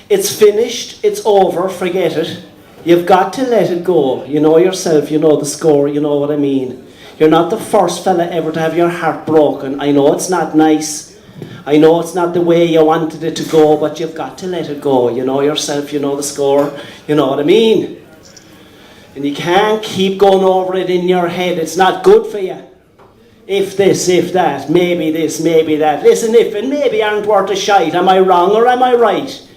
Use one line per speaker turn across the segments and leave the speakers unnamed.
It's finished, it's over, forget it. You've got to let it go. You know yourself, you know the score, you know what I mean. You're not the first fella ever to have your heart broken. I know it's not nice. I know it's not the way you wanted it to go, but you've got to let it go. You know yourself, you know the score, you know what I mean. And you can't keep going over it in your head. It's not good for you. If this, if that, maybe this, maybe that. Listen, if and maybe aren't worth a shite. Am I wrong or am I right?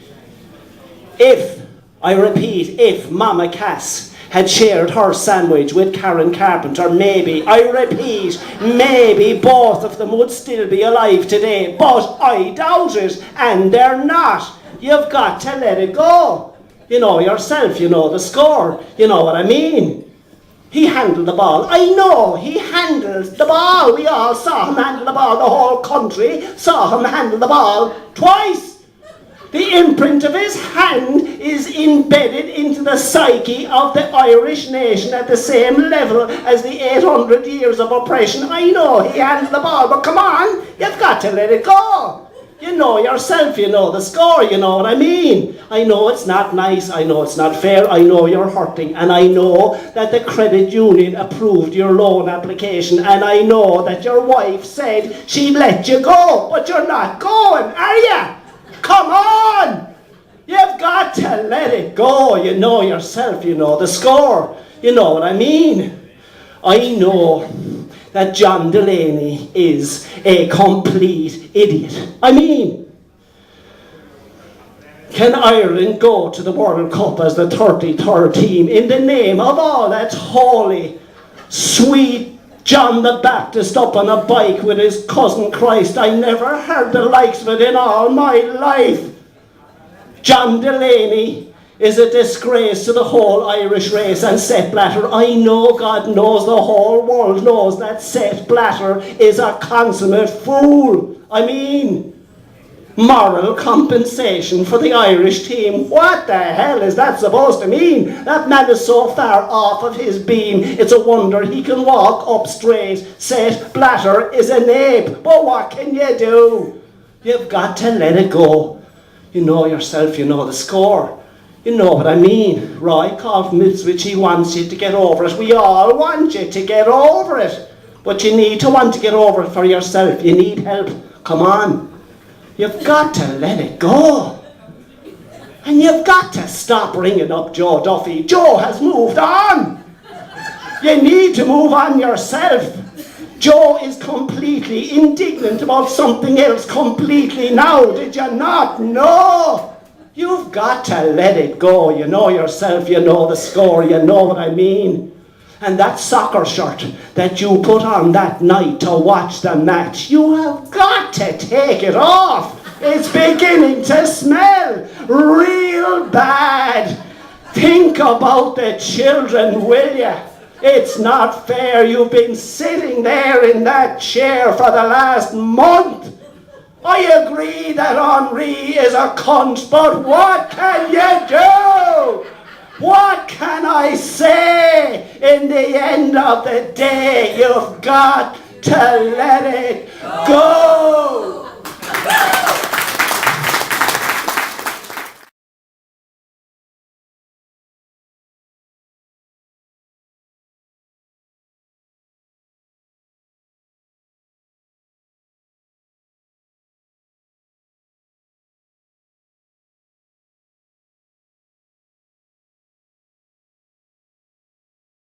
If, I repeat, if Mama Cass had shared her sandwich with Karen Carpenter, maybe, I repeat, maybe both of them would still be alive today. But I doubt it, and they're not. You've got to let it go. You know yourself, you know the score. You know what I mean. He handled the ball. I know, he handled the ball. We all saw him handle the ball. The whole country saw him handle the ball twice. The imprint of his hand is embedded into the psyche of the Irish nation at the same level as the 800 years of oppression. I know he handled the ball, but come on, you've got to let it go. You know yourself, you know the score, you know what I mean. I know it's not nice, I know it's not fair, I know you're hurting, and I know that the credit union approved your loan application, and I know that your wife said she'd let you go, but you're not going, are you? Come on! You've got to let it go. You know yourself, you know the score. You know what I mean. I know that John Delaney is a complete idiot. I mean, can Ireland go to the World Cup as the 33rd team in the name of all that's holy, sweet John the Baptist up on a bike with his cousin Christ? I never heard the likes of it in all my life. John Delaney is a disgrace to the whole Irish race, and Sepp Blatter, I know, God knows, the whole world knows that Sepp Blatter is a consummate fool. I mean, moral compensation for the Irish team. What the hell is that supposed to mean? That man is so far off of his beam, it's a wonder he can walk up straight. Sepp Blatter is an ape, but what can you do? You've got to let it go. You know yourself, you know the score. You know what I mean. Roy called from Ipswich, he wants you to get over it. We all want you to get over it. But you need to want to get over it for yourself. You need help. Come on. You've got to let it go. And you've got to stop ringing up Joe Duffy. Joe has moved on. You need to move on yourself. Joe is completely indignant about something else completely now. Did you not know? You've got to let it go. You know yourself, you know the score, you know what I mean. And that soccer shirt that you put on that night to watch the match, you have got to take it off. It's beginning to smell real bad. Think about the children, will you? It's not fair. You've been sitting there in that chair for the last month. I agree that Henri is a cunt, but what can you do? What can I say? In the end of the day, you've got to let it go.